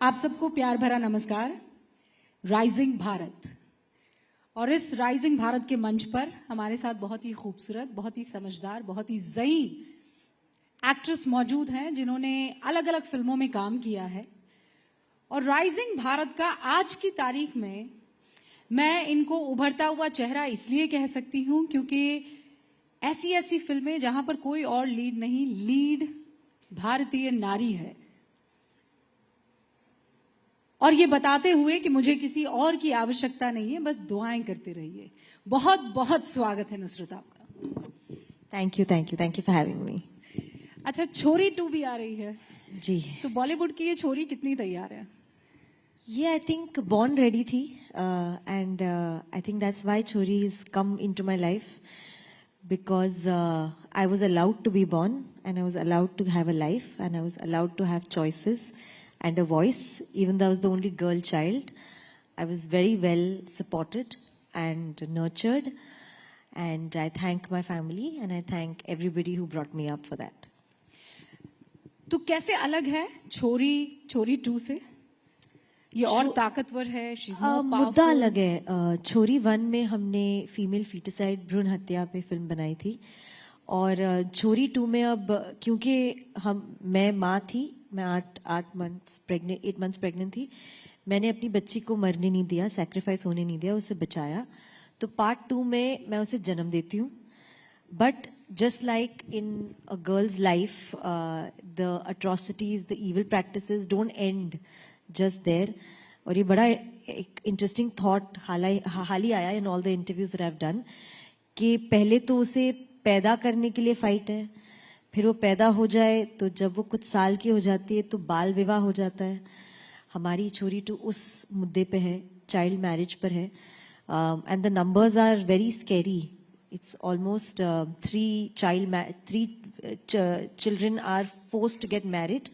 आप सबको प्यार भरा नमस्कार। राइजिंग भारत, और इस राइजिंग भारत के मंच पर हमारे साथ बहुत ही खूबसूरत, बहुत ही समझदार, बहुत ही ज़ई एक्ट्रेस मौजूद हैं जिन्होंने अलग अलग फिल्मों में काम किया है। और राइजिंग भारत का आज की तारीख में मैं इनको उभरता हुआ चेहरा इसलिए कह सकती हूं क्योंकि ऐसी ऐसी फिल्में जहां पर कोई और लीड नहीं, लीड भारतीय नारी है। और ये बताते हुए कि मुझे किसी और की आवश्यकता नहीं है, बस दुआएं करते रहिए। बहुत बहुत स्वागत है नुसरत आपका। Thank you for having me. अच्छा, छोरी 2 भी आ रही है जी, तो बॉलीवुड की ये छोरी कितनी तैयार है? ये आई थिंक बॉर्न रेडी थी and I think that's why Chhori is come into my life because I was allowed to be born and I was allowed to have a life and I was allowed to have choices and a voice. Even though I was the only girl child, I was very well supported and nurtured, and I thank my family and I thank everybody who brought me up for that. तो कैसे अलग है छोरी 2 से? ये और ताकतवर है, she's more powerful. मुद्दा अलग है। छोरी 1 में हमने फीमेल फीटिसाइड भ्रूण हत्या पे फिल्म बनाई थी, और छोरी 2 में अब क्योंकि मैं माँ थी, मैं 8 मंथ्स प्रेग्नेंट थी, मैंने अपनी बच्ची को मरने नहीं दिया, सैक्रिफाइस होने नहीं दिया, उसे बचाया। तो पार्ट 2 में मैं उसे जन्म देती हूँ, but just like in a girls life the atrocities, the evil practices don't end just there. और ये बड़ा एक इंटरेस्टिंग थॉट हाल ही आया in all the interviews that I have done कि पहले तो उसे पैदा करने के लिए फाइट है, फिर वो पैदा हो जाए तो जब वो कुछ साल की हो जाती है तो बाल विवाह हो जाता है। हमारी छोरी 2 उस मुद्दे पे है, चाइल्ड मैरिज पर है, and the numbers are very scary. It's almost 3 children are forced to get married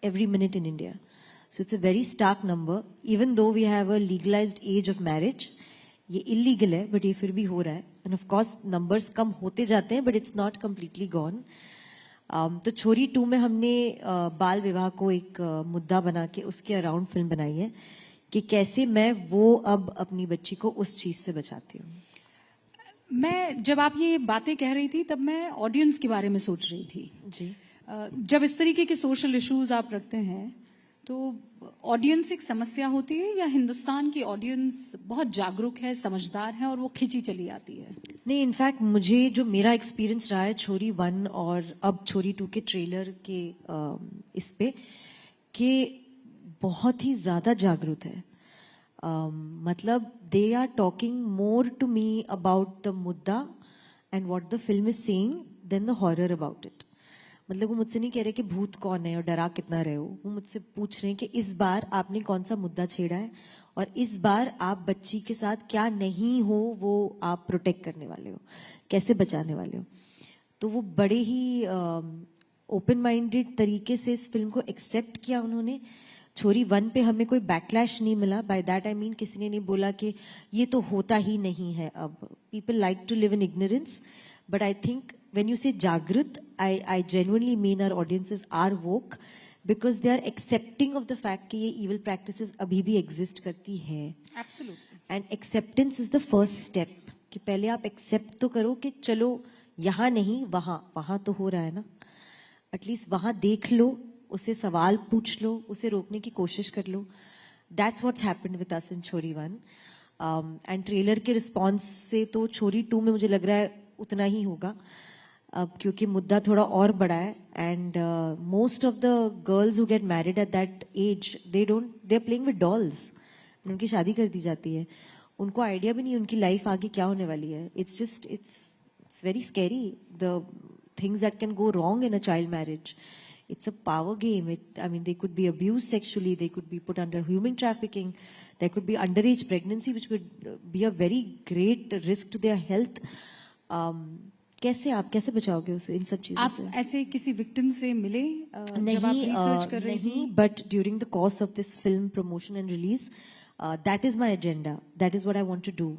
every minute in India. So it's a very stark number. Even though we have a legalized age of marriage, ये illegal है but ये फिर भी हो रहा है, end of course numbers कम होते जाते हैं but it's not completely gone. तो छोरी 2 में हमने बाल विवाह को एक मुद्दा बना के उसके अराउंड फिल्म बनाई है कि कैसे मैं वो अब अपनी बच्ची को उस चीज से बचाती हूँ। मैं जब आप ये बातें कह रही थी तब मैं ऑडियंस के बारे में सोच रही थी। जी, जब इस तरीके के सोशल इश्यूज आप रखते हैं तो ऑडियंस एक समस्या होती है, या हिंदुस्तान की ऑडियंस बहुत जागरूक है, समझदार है और वो खिंची चली आती है? नहीं, इनफैक्ट मुझे जो मेरा एक्सपीरियंस रहा है छोरी 1 और अब छोरी 2 के ट्रेलर के इस पे कि बहुत ही ज़्यादा जागरूक है। मतलब they are talking more to me about the मुद्दा and what the film is saying then the horror about it. मतलब वो मुझसे नहीं कह रहे कि भूत कौन है और डरा कितना रहे हो, वो मुझसे पूछ रहे हैं कि इस बार आपने कौन सा मुद्दा छेड़ा है और इस बार आप बच्ची के साथ क्या नहीं हो वो आप प्रोटेक्ट करने वाले हो, कैसे बचाने वाले हो। तो वो बड़े ही ओपन माइंडेड तरीके से इस फिल्म को एक्सेप्ट किया उन्होंने। छोरी 1 पे हमें कोई बैकलैश नहीं मिला। बाय दैट आई मीन किसी ने नहीं बोला कि ये तो होता ही नहीं है। अब people like to live in ignorance, but I think when you say Jagrit, I genuinely mean our audiences are woke because they are accepting of the fact कि ये evil practices अभी भी exist करती है। Absolutely. And acceptance is the first step कि पहले आप accept तो करो कि चलो यहाँ नहीं वहाँ तो हो रहा है ना, एटलीस्ट वहाँ देख लो, उसे सवाल पूछ लो, उसे रोकने की कोशिश कर लो। That's what's happened with us in छोरी 1. एंड ट्रेलर के रिस्पॉन्स से तो छोरी 2 में मुझे लग रहा है उतना ही होगा, अब क्योंकि मुद्दा थोड़ा और बड़ा है। And most of the girls who get married at that age they are playing with dolls, उनकी शादी कर दी जाती है, उनको आइडिया भी नहीं उनकी लाइफ आगे क्या होने वाली है। It's very scary the things that can go wrong in a child marriage. It's a power game. I mean, they could be abused sexually. They could be put under human trafficking. There could be underage pregnancy, which could be a very great risk to their health. कैसे बचाओगे उसे इन सब चीजों से? आप ऐसे किसी victim से मिले जब आप रिसर्च कर रही थी? But during the course of this film promotion and release, that is my agenda, that is what I want to do.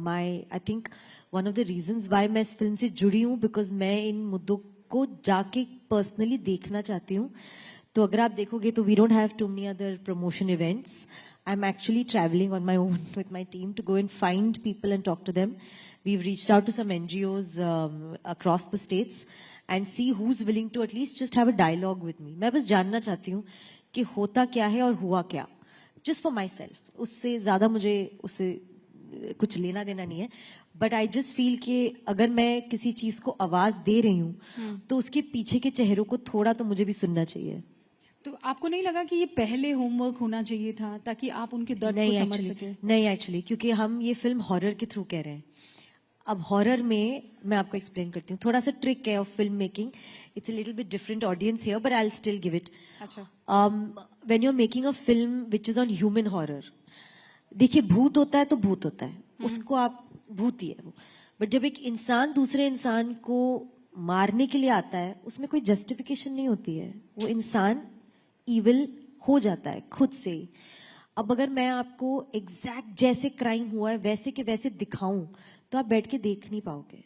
I think one of the reasons why मैं इस फिल्म से जुड़ी हूँ बिकॉज मैं इन मुद्दों को जाके पर्सनली देखना चाहती हूँ तो अगर आप देखोगे तो we don't have too many other promotion events. I am actually travelling on my own with my team to go and find people and talk to them. We've reached out to some NGOs across the states and see who's willing to at least just have a dialogue with me. मैं बस जानना चाहती हूँ कि होता क्या है और हुआ क्या, just for myself. उससे ज़्यादा मुझे उससे कुछ लेना देना नहीं है. बट आई जस्ट फील कि अगर मैं किसी चीज़ को आवाज़ दे रही हूँ तो उसके पीछे के चेहरों को थोड़ा तो मुझे भी सुनना चाहिए. तो आपको नहीं लगा कि ये पहले होमवर्क होना चाहिए था ताकि आप उनके दर्द को समझ सके? नहीं एक्चुअली, क्योंकि हम ये फिल्म हॉरर के थ्रू कह रहे हैं. अब हॉरर में मैं आपको एक्सप्लेन करती हूँ, थोड़ा सा ट्रिक है of film making. It's a little bit different audience here but I will still give it. अच्छा. When you are making a film which is on human horror, देखिए भूत होता है तो भूत होता है, उसको आप भूत ही है वो. बट जब एक इंसान दूसरे इंसान को मारने के लिए आता है, उसमें कोई जस्टिफिकेशन नहीं होती है, वो इंसान इविल हो जाता है खुद से ही. अब अगर मैं आपको एग्जैक्ट जैसे क्राइम हुआ है वैसे के वैसे दिखाऊं तो आप बैठ के देख नहीं पाओगे.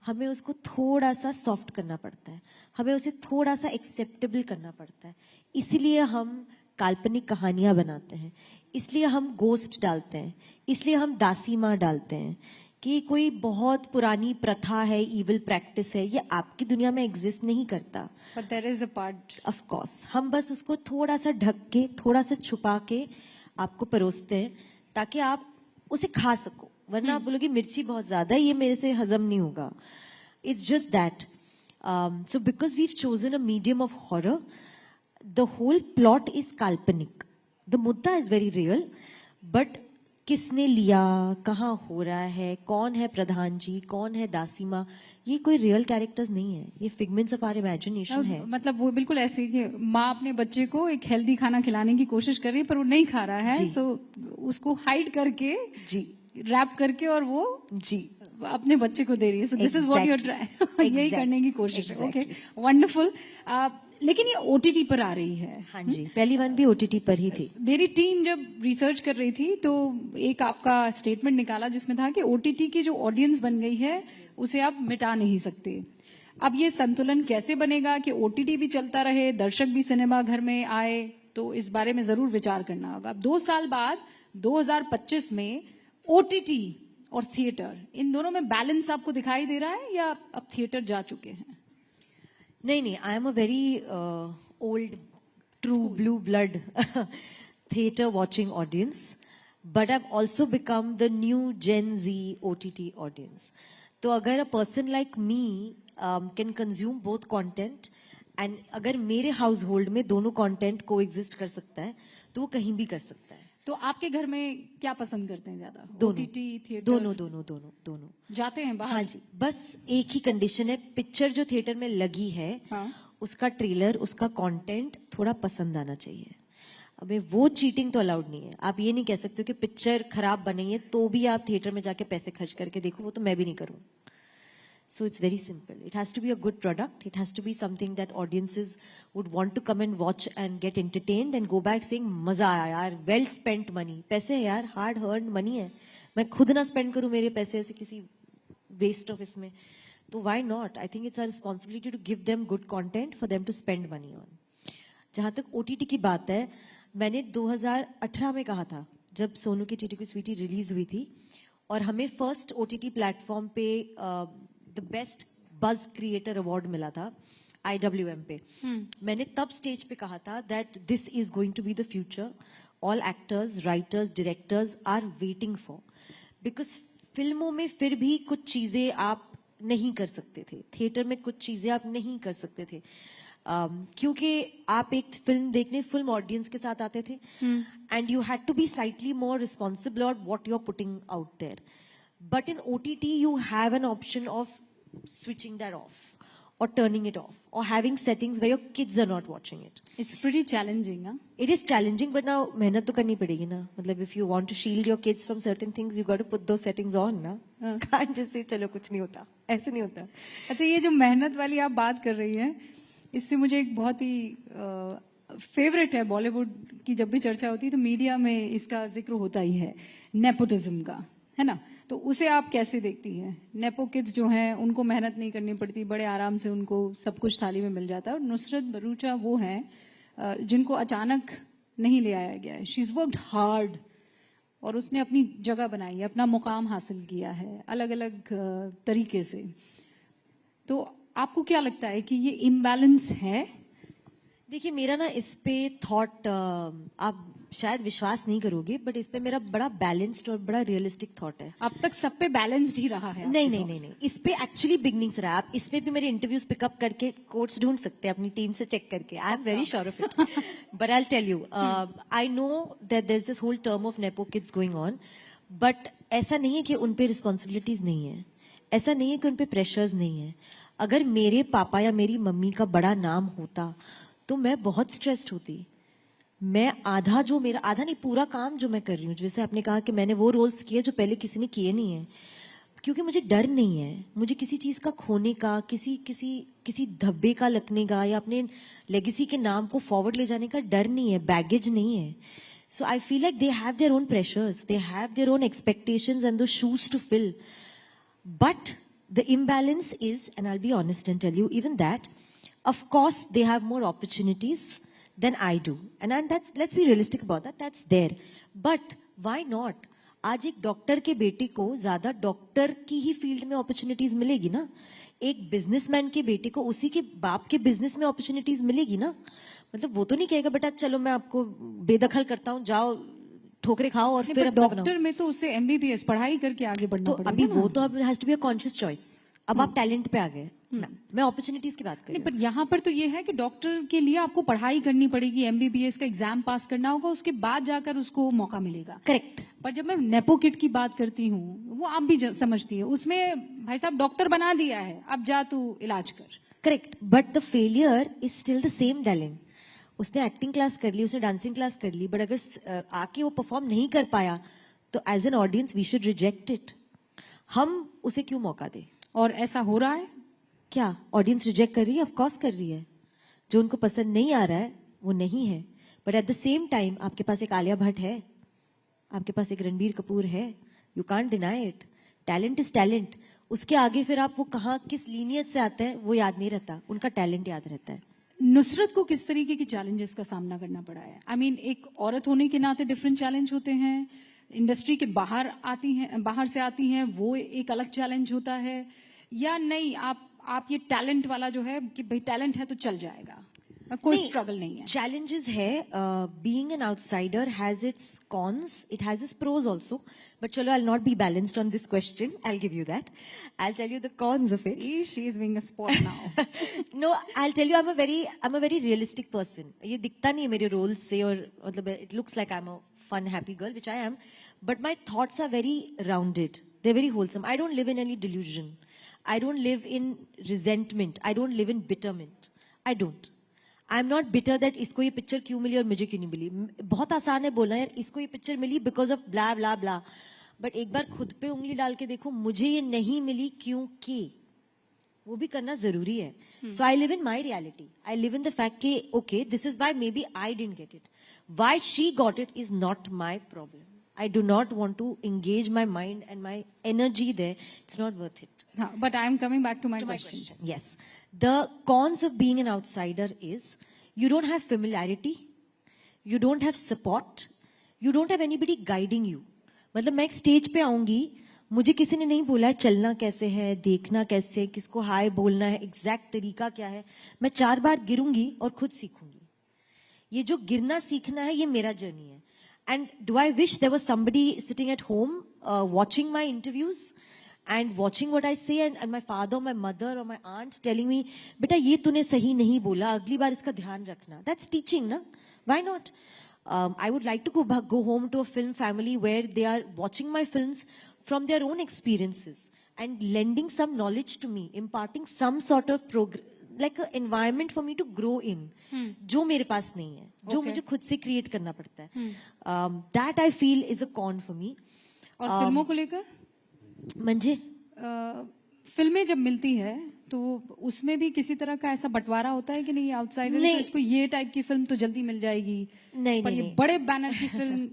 हमें उसको थोड़ा सा सॉफ्ट करना पड़ता है, हमें उसे थोड़ा सा एक्सेप्टेबल करना पड़ता है. इसीलिए हम काल्पनिक कहानियां बनाते हैं, इसलिए हम गोस्ट डालते हैं, इसलिए हम दासी माँ डालते हैं कि कोई बहुत पुरानी प्रथा है, इविल प्रैक्टिस है, ये आपकी दुनिया में एग्जिस्ट नहीं करता. But there is a part. Of course हम बस उसको थोड़ा सा ढक के, थोड़ा सा छुपा के आपको परोसते हैं ताकि आप उसे खा सको. वरना आप बोलोगे मिर्ची बहुत ज्यादा है, ये मेरे से हजम नहीं होगा. It's just that. So because we chosen a medium of horror, the whole plot is काल्पनिक. द मुद्दा इज वेरी रियल, बट किसने लिया, कहाँ हो रहा है, कौन है प्रधान जी, कौन है दासी माँ, ये कोई रियल कैरेक्टर्स नहीं है, ये फिगमेंट्स ऑफ आवर इमेजिनेशन है. मतलब वो बिल्कुल ऐसे ही कि माँ अपने बच्चे को एक हेल्दी खाना खिलाने की कोशिश कर रही है पर वो नहीं खा रहा है, सो उसको हाइड करके जी रैप करके और वो जी अपने बच्चे को दे रही है. So this is what you are trying, यही करने की कोशिश है. Okay, wonderful. लेकिन ये ओटीटी पर आ रही है. हाँ जी, पहली वन भी ओटीटी पर ही थी. मेरी टीम जब रिसर्च कर रही थी तो एक आपका स्टेटमेंट निकाला जिसमें था कि ओटीटी की जो ऑडियंस बन गई है उसे आप मिटा नहीं सकते. अब ये संतुलन कैसे बनेगा कि ओटीटी भी चलता रहे, दर्शक भी सिनेमा घर में आए, तो इस बारे में जरूर विचार करना होगा. अब 2 साल बाद 2025 में ओटीटी और थिएटर, इन दोनों में बैलेंस आपको दिखाई दे रहा है या अब थिएटर जा चुके हैं? नहीं, I am a very old true blue blood theater watching audience, but I've also become the new Gen Z OTT audience. तो अगर a person like me can consume both content, and अगर मेरे house hold में दोनों content को exist कर सकता है तो वो कहीं भी कर सकता है. तो आपके घर में क्या पसंद करते हैं ज्यादा? दोनों. OTT, theatre? दोनों जाते हैं बाहर? हाँ जी, बस एक ही कंडीशन है, पिक्चर जो थिएटर में लगी है उसका ट्रेलर, उसका कंटेंट थोड़ा पसंद आना चाहिए. अबे वो चीटिंग तो अलाउड नहीं है. आप ये नहीं कह सकते कि पिक्चर खराब बनी है तो भी आप थिएटर में जाके पैसे खर्च करके देखो, वो तो मैं भी नहीं करूँ. So it's very simple. It has to be a good product. It has to be something that audiences would want to come and watch and get entertained and go back saying मजा आया यार, well spent money. पैसे है यार, hard earned money है. मैं खुद ना spend करूँ मेरे पैसे ऐसे किसी waste of इसमें. तो why not? I think it's our responsibility to give them good content for them to spend money on. जहाँ तक OTT की बात है, मैंने 2018 में कहा था जब सोनू की टीटी की स्वीटी रिलीज हुई थी और हमें फर्स्ट OTT प्लेटफॉर्म पे द बेस्ट बज क्रिएटर अवार्ड मिला था IWM पे. मैंने तब स्टेज पे कहा था that this is going to be the future all actors, writers, directors are waiting for. Because फिल्मों में फिर भी कुछ चीजें आप नहीं कर सकते थे, थिएटर में कुछ चीजें आप नहीं कर सकते थे. क्योंकि आप एक फिल्म देखने फिल्म ऑडियंस के साथ आते थे and you had to be slightly more responsible on what you are putting out there. But in OTT you have an option of switching that off or turning it off or having settings where your kids are not watching it. It's pretty challenging, huh? It is challenging, but now मेहनत तो करनी पड़ेगी ना. मतलब if you want to shield your kids from certain things, you got to put those settings on ना. Can't just say चलो कुछ नहीं होता, ऐसे नहीं होता. अच्छा, ये जो मेहनत वाली आप बात कर रही हैं, इससे मुझे एक बहुत ही फेवरेट है बॉलीवुड की, जब भी चर्चा होती है तो मीडिया में इसका जिक्र होता ही है, नेपोटिज्म का, है ना? तो उसे आप कैसे देखती हैं? नेपो किड्स जो हैं उनको मेहनत नहीं करनी पड़ती, बड़े आराम से उनको सब कुछ थाली में मिल जाता है. और नुसरत भरूचा वो हैं जिनको अचानक नहीं ले आया गया है. शी इज वर्कड हार्ड और उसने अपनी जगह बनाई है, अपना मुकाम हासिल किया है अलग अलग तरीके से. तो आपको क्या लगता है कि ये इम्बैलेंस है? देखिए, मेरा ना इस पे थॉट आप शायद विश्वास नहीं करोगे, बट इस पे मेरा बड़ा बैलेंस्ड और बड़ा रियलिस्टिक थॉट है. अब तक सब पे बैलेंस्ड ही रहा है. नहीं नहीं नहीं नहीं, इस पे एक्चुअली बिगनिंग से रहा. आप इस पे भी मेरे इंटरव्यूज पिकअप करके कोट्स ढूंढ सकते हैं अपनी टीम से चेक करके. I am very sure of it. But I tell you, I know that there is this whole term of nepo kids going on, but ऐसा नहीं है कि उन पे रिस्पॉन्सिबिलिटीज नहीं है, ऐसा नहीं है कि उन पे प्रेशर्स नहीं है. अगर मेरे पापा या मेरी मम्मी का बड़ा नाम होता तो मैं बहुत स्ट्रेस्ड होती. मैं आधा नहीं, पूरा काम जो मैं कर रही हूँ, जैसे आपने कहा कि मैंने वो रोल्स किए जो पहले किसी ने किए नहीं है, क्योंकि मुझे डर नहीं है. मुझे किसी चीज का खोने का, किसी धब्बे का लगने का या अपने लेगेसी के नाम को फॉरवर्ड ले जाने का डर नहीं है, बैगेज नहीं है. So I feel like they have their own pressures, they have their own expectations and the shoes to fill. But the imbalance is, and I'll be honest and tell you even that, of course they have more opportunities than I do, and let's be realistic about that, that's there. But why not? आज एक doctor के बेटे को ज्यादा doctor की ही field में opportunities मिलेगी ना, एक बिजनेसमैन के बेटे को उसी के बाप के बिजनेस में अपॉर्चुनिटीज मिलेगी ना. मतलब वो तो नहीं कहेगा बेटा चलो मैं आपको बेदखल करता हूँ, जाओ ठोकरे खाओ और फिर अपना बनाओ. डॉक्टर में तो उससे एमबीबीएस पढ़ाई करके आगे बढ़ना तो पड़ेगा अभी ना. वो तो अब has to be a conscious choice. अब आप टैलेंट पे आ गए, मैं अपॉर्चुनिटीज की बात कर रही नहीं, पर यहाँ पर तो ये है कि डॉक्टर के लिए आपको पढ़ाई करनी पड़ेगी, एमबीबीएस का एग्जाम पास करना होगा, उसके बाद जाकर उसको मौका मिलेगा. करेक्ट. पर जब मैं नेपो किड की बात करती हूँ, वो आप भी समझती है, उसमें भाई साहब डॉक्टर बना दिया है, अब जा तू इलाज कर. Correct. But the failure is still the same darling. उसने एक्टिंग क्लास कर ली, उसने डांसिंग क्लास कर ली, बट अगर आके वो परफॉर्म नहीं कर पाया तो as an audience we should reject it. हम उसे क्यों मौका दें? और ऐसा हो रहा है क्या ऑडियंस रिजेक्ट कर रही है? ऑफ कोर्स कर रही है. जो उनको पसंद नहीं आ रहा है वो नहीं है, but at the same time आपके पास एक आलिया भट्ट है, आपके पास एक रणबीर कपूर है. You can't deny it. Talent is talent. उसके आगे फिर आप वो कहाँ किस लीनियत से आते हैं वो याद नहीं रहता, उनका टैलेंट याद रहता है. नुसरत को किस तरीके की चैलेंजेस का सामना करना पड़ा है? आई मीन एक औरत होने के नाते डिफरेंट चैलेंज होते हैं, इंडस्ट्री के बाहर से आती हैं, वो एक अलग चैलेंज होता है, या नहीं आप ये टैलेंट वाला जो है कि भाई टैलेंट है तो चल जाएगा, कोई स्ट्रगल नहीं है? चैलेंजेस है. Being an outsider has its cons, it has its pros also. But chalo, I'll not be balanced on this question. I'll give you that. I'll tell you the cons of it. She is being a sport now. No, I'll tell you, I'm a very realistic person. ये दिखता नहीं है मेरे roles से, और मतलब it looks like I'm a fun, happy girl, which I am. But my thoughts are very rounded. They're very wholesome. I don't live in any delusion. I don't live in resentment. I don't live in bitterment. I don't. I'm not bitter that इसको ये picture क्यों मिली और मुझे क्यों नहीं मिली. बहुत आसान है बोलना यार इसको ये पिक्चर मिली because of blah blah blah, but एक बार खुद पे उंगली डाल के देखो मुझे ये नहीं मिली क्योंकि, वो भी करना जरूरी है. So I live in my reality. I live in the fact कि okay this is why maybe I didn't get it. Why she got it is not my problem. I do not want to engage my mind and my energy there. It's not worth it. But I am coming back to my question. Yes. The cons of being an outsider is you don't have familiarity, you don't have support, you don't have anybody guiding you. मतलब मैं एक stage पे आऊंगी, मुझे किसी ने नहीं बोला है चलना कैसे है, देखना कैसे, किसको हाय बोलना है, एग्जैक्ट तरीका क्या है. मैं 4 बार गिरूंगी और खुद सीखूंगी. ये जो गिरना सीखना है ये मेरा जर्नी है. And do I wish there was somebody sitting at home watching my interviews and watching what I say, and my father, my mother or my aunt telling me, beta ye tune sahi nahi bola, agli baar iska dhyan rakhna. That's teaching, na? Why not? I would like to go home to a film family where they are watching my films from their own experiences and lending some knowledge to me, imparting some sort of like an environment for me to grow in, जो मेरे पास नहीं है, जो मुझे खुद से create करना पड़ता है. That I feel is a con for me. और फिल्मों को लेकर मंजे फिल्में जब मिलती है तो उसमें भी किसी तरह का ऐसा बंटवारा होता है कि नहीं, आउटसाइडर तो इसको ये टाइप की फिल्म तो जल्दी मिल जाएगी, नहीं पर नहीं, ये बड़े बैनर की फिल्म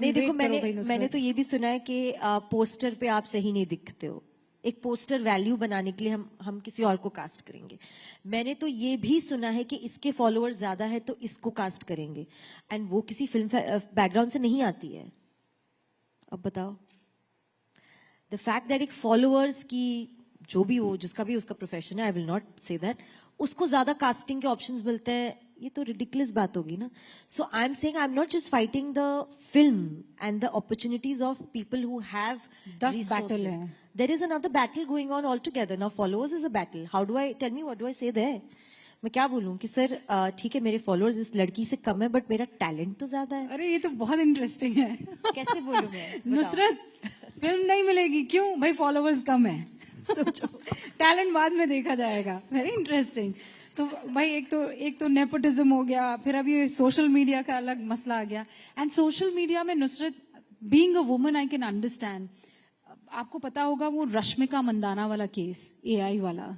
नहीं देखो, मैंने तो ये भी सुना है कि पोस्टर पे आप सही नहीं दिखते हो. एक पोस्टर वैल्यू बनाने के लिए हम किसी और को कास्ट करेंगे. मैंने तो ये भी सुना है कि इसके फॉलोअर्स ज्यादा है तो इसको कास्ट करेंगे, एंड वो किसी फिल्म बैकग्राउंड से नहीं आती है. अब बताओ, द फैक्ट दैट एक फॉलोअर्स की जो भी वो जिसका भी उसका प्रोफेशन है, आई विल नॉट से दैट, उसको ज्यादा कास्टिंग के ऑप्शंस मिलते हैं, ये तो रिडिकुलस बात होगी ना. So I am saying I am not just fighting the film and the opportunities of people who have 10 battle है. There is another battle going on all together. Now followers is a battle. How do I tell me what do I say there? मैं क्या बोलूं कि sir ठीक है मेरे followers इस लड़की से कम है बट मेरा टैलेंट तो ज्यादा है. अरे ये तो बहुत इंटरेस्टिंग है. कैसे बोलूं मैं? नुसरत, फिल्म नहीं मिलेगी क्यों भाई? फॉलोअर्स कम है. सोचो. टैलेंट बाद में देखा जाएगा. Very interesting. तो भाई एक तो नेपोटिज्म हो गया, फिर अभी सोशल मीडिया का अलग मसला आ गया. एंड सोशल मीडिया में Nusrat, being a woman I can understand. आपको पता होगा वो रश्मिका मंदाना वाला केस, एआई वाला,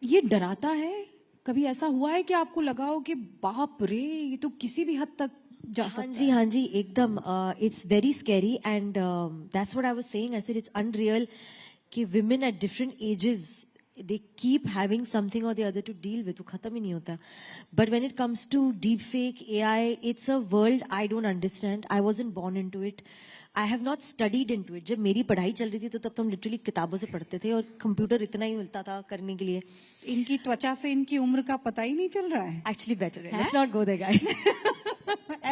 ये डराता है. कभी ऐसा हुआ है कि आपको लगा हो कि बाप रे ये तो किसी भी हद तक जा सकता है? हाँ जी एकदम. It's very scary and that's what I was saying. I said it's unreal कि women at different ages they keep having something or the other to deal with. वो खत्म ही नहीं होता. But when it comes to deep fake AI, it's a world I don't understand. I wasn't born into it. I have not studied into it. जब मेरी पढ़ाई चल रही थी तो तब तो हम लिटरली किताबों से पढ़ते थे और कंप्यूटर इतना ही मिलता था करने के लिए. इनकी त्वचा से इनकी उम्र का पता ही नहीं चल रहा है. Actually better है. Let's not go there guys.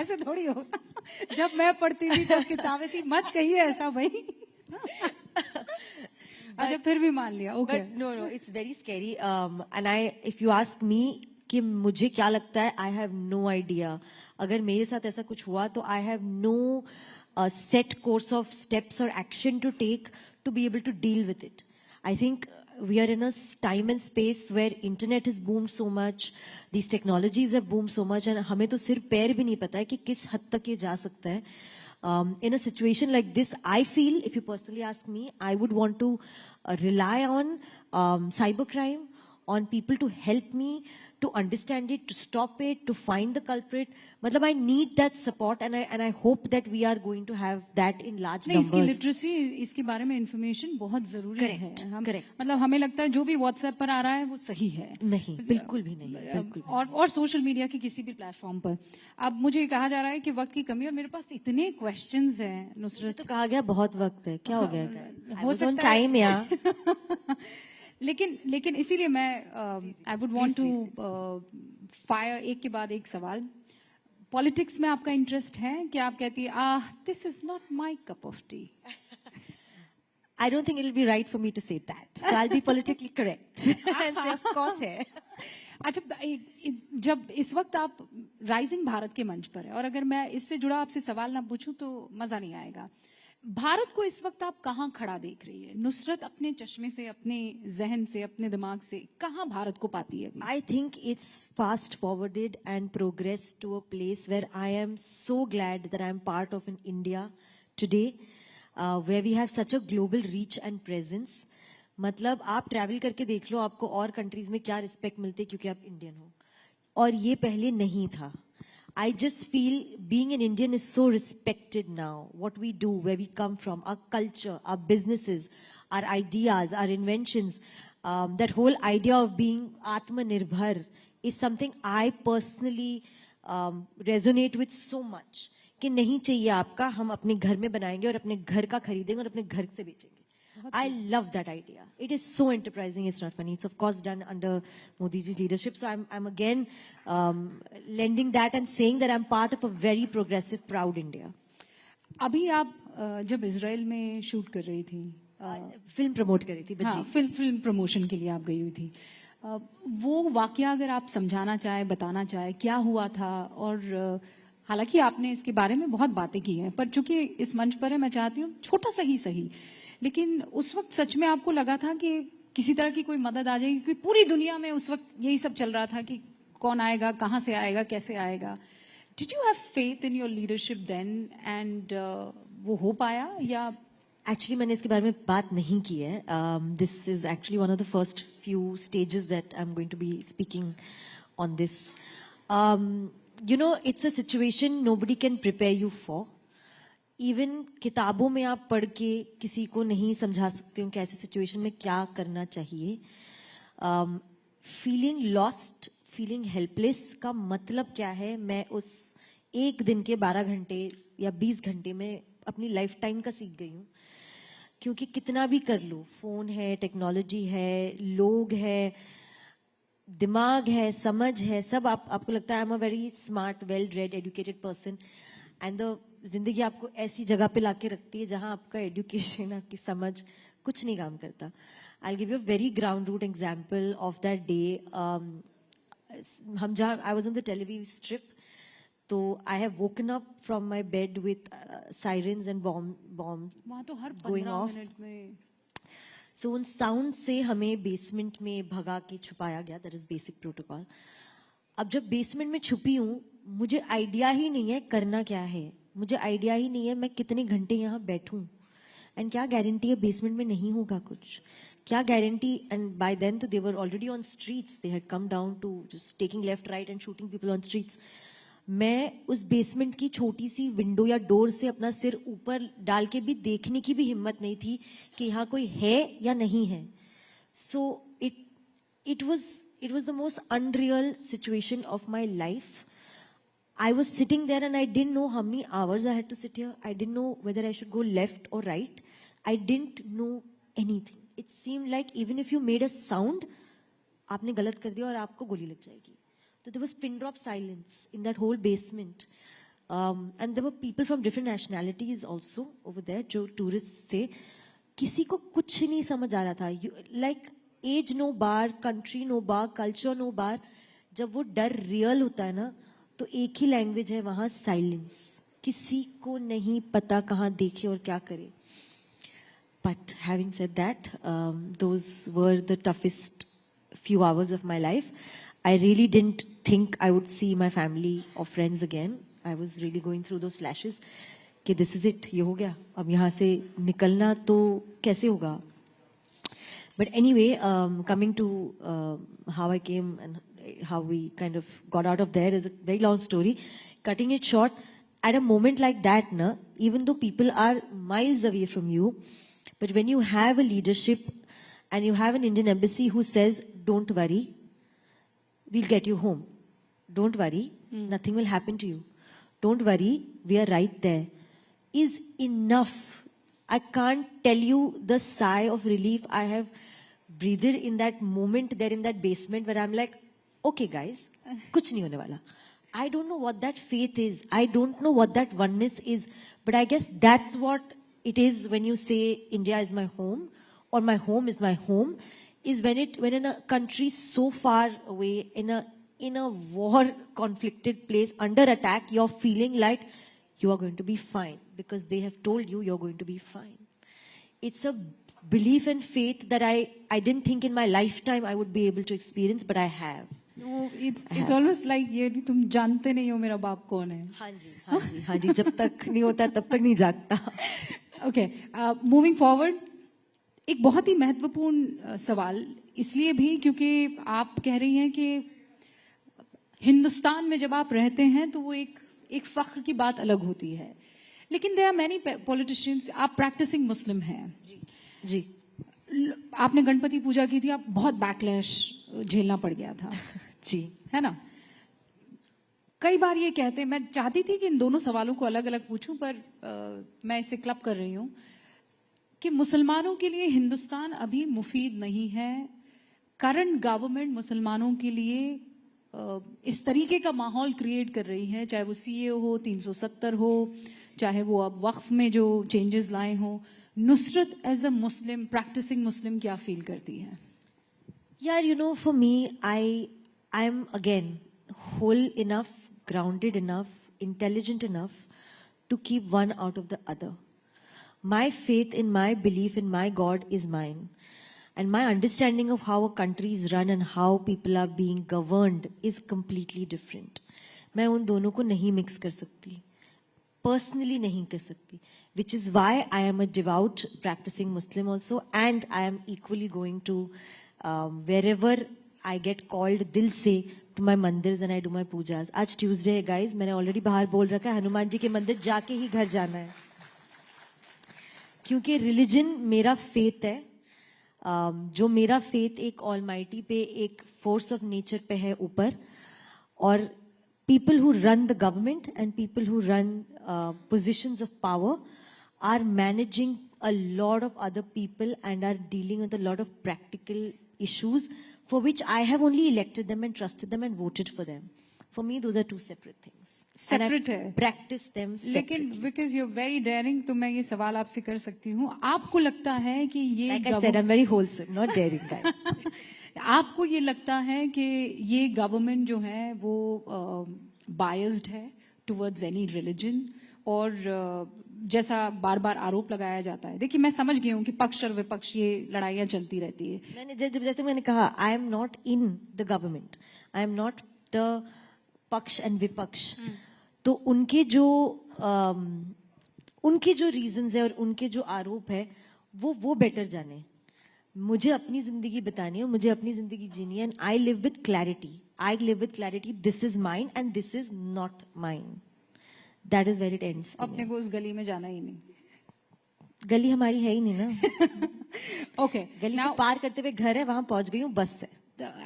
ऐसे थोड़ी हो. जब मैं पढ़ती थी तब किताबें थी. मत कहिए ऐसा भाई. अच्छा फिर भी मान लिया. Okay. No, it's very scary. And if you ask me कि मुझे क्या लगता है, I have no idea. अगर मेरे साथ ऐसा कुछ हुआ तो I have no set course of steps or action to take to be able to deal with it. I think we are in a time and space where internet has boomed so much, these technologies have boomed so much, and हमें तो सिर पैर भी नहीं पता है कि किस हद तक ये जा सकता है. In a situation like this, I feel, if you personally ask me, I would want to rely on cybercrime, on people to help me to understand it, to stop it, to find the culprit. मतलब I need that support, and I hope that we are going to have that in large नहीं, numbers. इसकी literacy, इसके बारे में information बहुत जरूरी Correct, है. correct. मतलब हमें लगता है जो भी व्हाट्सएप पर आ रहा है वो सही है. नहीं, बिल्कुल भी नहीं, बिल्कुल भी. और सोशल मीडिया की किसी भी प्लेटफॉर्म पर. अब मुझे कहा जा रहा है कि वक्त की कमी, और मेरे पास इतने क्वेश्चंस हैं नुसरत. तो कहा गया बहुत वक्त है, क्या हो गया? हो I was on सकता है. time यार. लेकिन इसीलिए मैं I would want to fire एक के बाद एक सवाल. पॉलिटिक्स में आपका इंटरेस्ट है कि आप कहती है this is not my cup of T? I don't think it'll be right for me to say that. So I'll be politically correct. And say, of course है. अच्छा, जब इस वक्त आप राइजिंग भारत के मंच पर है, और अगर मैं इससे जुड़ा आपसे सवाल ना पूछूं तो मजा नहीं आएगा. भारत को इस वक्त आप कहाँ खड़ा देख रही है नुसरत? अपने चश्मे से, अपने जहन से, अपने दिमाग से कहाँ भारत को पाती है अभी? I think it's fast forwarded and progressed to a place where I am so glad that I am part of an India today, where we have such a global reach and presence. मतलब आप travel करके देख लो, आपको और countries में क्या respect मिलती है क्योंकि आप इंडियन हो, और ये पहले नहीं था. I just feel being an Indian is so respected now. What we do, where we come from, our culture, our businesses, our ideas, our inventions, that whole idea of being Atmanirbhar is something I personally resonate with so much. कि नहीं चाहिए आपका, हम अपने घर में बनाएंगे और अपने घर का खरीदेंगे और अपने घर से बेचेंगे. I love that idea. It is so enterprising. It's not funny. It's of course done under Modi ji's leadership. So I'm again lending that and saying that I'm part of a very progressive, proud India. अभी आप जब Israel में shoot कर रही थी, film promote कर रही थी, हाँ, फिल्म प्रमोशन के लिए आप गई हुई थी, वो वाकया अगर आप समझाना चाहे, बताना चाहे क्या हुआ था. और हालांकि आपने इसके बारे में बहुत बातें की हैं, पर चूंकि इस मंच पर है, मैं चाहती हूँ छोटा सा ही सही, लेकिन उस वक्त सच में आपको लगा था कि किसी तरह की कोई मदद आ जाएगी? क्योंकि पूरी दुनिया में उस वक्त यही सब चल रहा था कि कौन आएगा, कहाँ से आएगा, कैसे आएगा. Did you have faith in your leadership then, and वो हो पाया? या एक्चुअली मैंने इसके बारे में बात नहीं की है. This is actually one of the first few stages that I am going to be speaking on this. You know, it's a situation nobody can prepare you for. Even किताबों में आप पढ़ के किसी को नहीं समझा सकते हो कि ऐसे सिचुएशन में क्या करना चाहिए. फीलिंग लॉस्ट, फीलिंग हेल्पलेस का मतलब क्या है, मैं उस एक दिन के 12 घंटे या 20 घंटे में अपनी लाइफ टाइम का सीख गई हूँ. क्योंकि कितना भी कर लो, फोन है, टेक्नोलॉजी है, लोग है, दिमाग है, समझ है, सब आपको लगता है I am a very smart, well read, educated person, and the जिंदगी आपको ऐसी जगह पे लाके रखती है जहां आपका एजुकेशन, आपकी समझ कुछ नहीं काम करता. I give you a very ground root example of that day. हम जहाँ I was on the Tel Aviv strip, तो I have woken up from my bed with sirens and bomb वहां तो हर Going 15 off. मिनट में सो उन sound से हमें basement में भगा के छुपाया गया. That is basic protocol. अब जब बेसमेंट में छुपी हूँ, मुझे आइडिया ही नहीं है करना क्या है, मुझे आइडिया ही नहीं है मैं कितने घंटे यहाँ बैठूं, एंड क्या गारंटी है बेसमेंट में नहीं होगा कुछ, क्या गारंटी. एंड बाय देन तो they were already on streets, they had come down to just taking left right and shooting people on streets. मैं उस बेसमेंट की छोटी सी विंडो या डोर से अपना सिर ऊपर डाल के भी देखने की भी हिम्मत नहीं थी कि यहाँ कोई है या नहीं है. सो it was the most unreal situation of my life. I was sitting there and I didn't know how many hours I had to sit here. I didn't know whether I should go left or right. I didn't know anything. It seemed like even if you made a sound, आपने गलत कर दिया और आपको गोली लग जाएगी. So there was pin drop silence in that whole basement. And there were people from different nationalities also over there, जो tourists थे. किसी को कुछ नहीं समझ आ रहा था. Like एज नो बार, कंट्री नो बार, कल्चर नो बार. जब वो डर रियल होता है ना, तो एक ही लैंग्वेज है वहां, साइलेंस. किसी को नहीं पता कहाँ देखे और क्या करे. But having said that, those were the toughest few hours of my life. I really didn't think I would see my family or friends again. I was really going through those flashes कि this is it, ये हो गया, अब यहाँ से निकलना तो कैसे होगा. But anyway, coming to how I came and how we kind of got out of there is a very long story. Cutting it short, at a moment like that, na, even though people are miles away from you, but when you have a leadership and you have an Indian embassy who says, don't worry, we'll get you home. Don't worry, nothing will happen to you. Don't worry, we are right there, is enough. I can't tell you the sigh of relief I have breathed in that moment there in that basement where I'm like, okay guys, kuch nahi hone wala. I don't know what that faith is. I don't know what that oneness is. But I guess that's what it is when you say India is my home or my home is my home, is when in a country so far away, in a war conflicted place under attack, you're feeling like you are going to be fine because they have told you you're going to be fine. It's a belief and faith that I didn't think in my lifetime I would be able to experience, but I have. No, it's almost like ये नहीं, तुम जानते नहीं हो मेरा बाप कौन है. हाँ जी, हाँ जी, हाँ जी. जब तक नहीं होता तब तक नहीं जागता. ओके, मूविंग फॉरवर्ड, एक बहुत ही महत्वपूर्ण सवाल इसलिए भी क्योंकि आप कह रही हैं कि हिंदुस्तान में जब आप रहते हैं तो वो एक फख्र की बात अलग होती है. लेकिन देयर आर मेनी पॉलिटिशियंस, आप प्रैक्टिसिंग मुस्लिम हैं जी. आपने गणपति पूजा की थी, आप बहुत बैकलैश झेलना पड़ गया था जी, है ना. कई बार ये कहते हैं, मैं चाहती थी कि इन दोनों सवालों को अलग अलग पूछूं, पर मैं इसे क्लब कर रही हूं कि मुसलमानों के लिए हिंदुस्तान अभी मुफीद नहीं है. करंट गवर्नमेंट मुसलमानों के लिए इस तरीके का माहौल क्रिएट कर रही है, चाहे वो सीए हो, 370 हो, चाहे वो अब वक्फ में जो चेंजेस लाए हों. Nusrat as a Muslim, practising Muslim, क्या फील करती है? यार, you know, for me, I'm again whole enough, grounded enough, intelligent enough to keep one out of the other. My faith in my belief in my God is mine. And my understanding of how a country is run and how people are being governed is completely different. मैं उन दोनों को नहीं mix कर सकती. Personally नहीं कर सकती. Which is why I am a devout practicing Muslim also, and I am equally going to wherever I get called दिल से to my mandirs and I do my pujas. आज Tuesday है guys, मैंने already बाहर बोल रखा है, हनुमान जी के मंदिर जाके ही घर जाना है. क्योंकि रिलीजन मेरा फेथ है, जो मेरा फेथ एक ऑलमाइटी पे, एक फोर्स ऑफ नेचर पे है ऊपर, और people who run the government and people who run positions of power are managing a lot of other people and are dealing with a lot of practical issues for which I have only elected them and trusted them and voted for them. For me, those are two separate things. Separate and I है। practice them लेकिन separately. Because you very dairying, तो मैं ये सवाल आपसे कर सकती हूँ, आपको लगता है कि ये Like I said, I'm very wholesome, not daring, guys. आपको ये लगता है कि ये गवर्नमेंट जो है वो बायस्ड है टुवर्ड्स एनी रिलीजन, और जैसा बार बार आरोप लगाया जाता है, देखिए मैं समझ गई हूँ कि पक्ष और विपक्ष ये लड़ाइयाँ चलती रहती है, जैसे मैंने कहा, आई am not in the government, I am not the पक्ष एंड विपक्ष, तो उनके जो रीजंस है और उनके जो आरोप है वो बेटर जाने। मुझे अपनी जिंदगी बतानी है, मुझे अपनी जिंदगी जीनी है, and I live with clarity, this is mine and this is not mine, that is where it ends. अपने को उस गली में जाना ही नहीं। गली हमारी है ही नहीं ना। ओके, गली को पार करते हुए घर है, वहां पहुंच गई हूँ, बस है।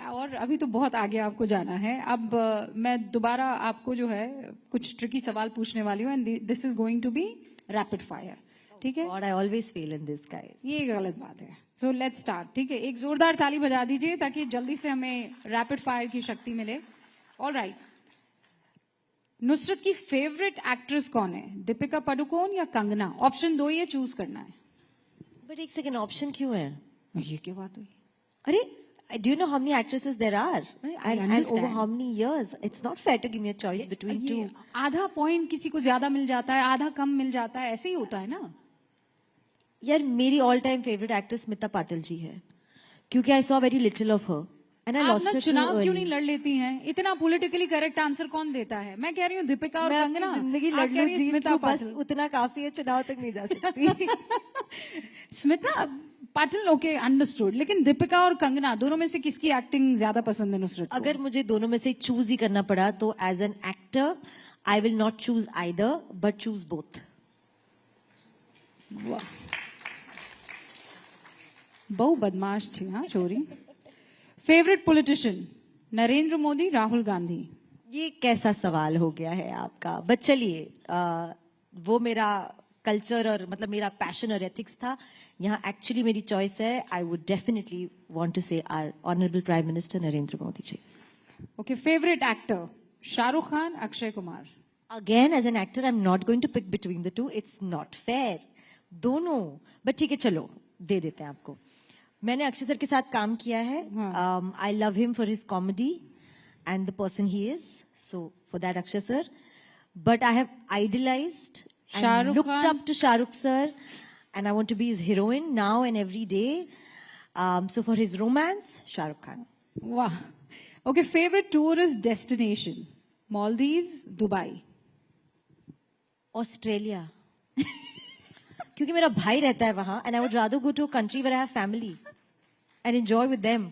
और अभी तो बहुत आगे आपको जाना है। अब मैं दोबारा आपको जो है कुछ ट्रिकी सवाल पूछने वाली हूँ, and this is going to be rapid fire, ठीक है? God, I always fail in this, guys. ये गलत बात है। सो लेट्स स्टार्ट, ठीक है? एक जोरदार ताली बजा दीजिए ताकि जल्दी से हमें रैपिड फायर की शक्ति मिले। ऑलराइट, नुसरत की फेवरेट एक्ट्रेस कौन है? दीपिका पादुकोण या कंगना? ऑप्शन 2 ये चूज करना है। बट एक सेकेंड, ऑप्शन क्यों है? ये क्या बात हुई? अरे, do you know how many actresses there are? I And understand. over how many years? It's not fair to give me a choice between two. ये आधा पॉइंट किसी को ज्यादा मिल जाता है, आधा कम मिल जाता है, ऐसे ही होता है ना? यार, मेरी all time favourite actress Smita Patil ji है, क्योंकि I saw very little of her and I आप लॉस्ट ना हर चुनाव क्यों नहीं लड़ लेती हैं? इतना पॉलिटिकली करेक्ट आंसर कौन देता है? मैं कह रही हूँ दीपिका और कंगना। जिंदगी आप लड़ कह लूं, रही हैं जीत स्मिता लूं, बस पाटिल। उतना काफी है, चुनाव तक नहीं जा सकती। Smita Patil, okay, understood. लेकिन दीपिका और कंगना दोनों में से किसकी एक्टिंग ज्यादा पसंद है नुसरत को? अगर मुझे दोनों में से चूज ही करना पड़ा तो as an actor I will not choose either but choose both. वाह, बहु बदमाश थी हाँ छोरी। Favourite politician? नरेंद्र मोदी, राहुल गांधी? ये कैसा सवाल हो गया है आपका? बट चलिए, वो मेरा कल्चर और मतलब मेरा पैशन और एथिक्स था। यहाँ एक्चुअली मेरी चॉइस है, I would definitely want to say our honourable prime minister Narendra Modi ji. Okay, favourite actor? Shahrukh Khan, Akshay Kumar? Again as an actor I am not going to pick between the two, it's not fair, दोनों। But ठीक है, चलो दे देते हैं आपको। मैंने Akshay sir के साथ काम किया है, I love him for his comedy and the person he is, so for that Akshay sir. But I have idealised and looked up to Shahrukh sir, and I want to be his heroine now and every day. So for his romance, Shahrukh Khan. वाह, okay, favourite tourist destination? Maldives, Dubai? Australia, क्योंकि मेरा भाई रहता है वहां, and I would rather go to a country where I have family and enjoy with them.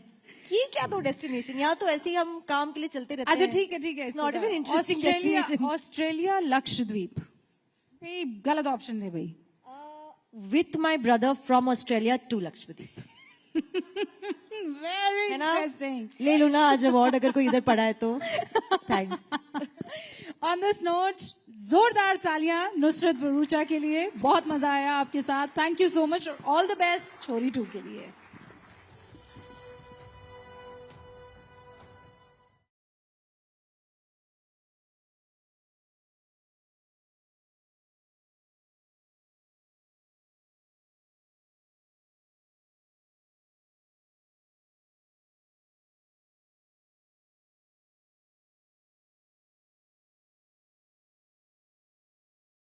ये क्या दो डेस्टिनेशन, यहाँ तो ऐसे ही हम काम के लिए चलते रहते हैं। अच्छा ठीक है, ठीक है। Not even interesting destination. Australia, Lakshadweep? ये गलत ऑप्शन है भाई। With my brother from Australia to Lakshadweep. Very interesting. ले लो ना आज अवार्ड, अगर कोई इधर पड़ा है तो। थैंक्स। ऑन दिस नोट, जोरदार तालियां नुसरत भरूचा के लिए। बहुत मजा आया आपके साथ। Thank you so much, all the best छोरी 2 के लिए।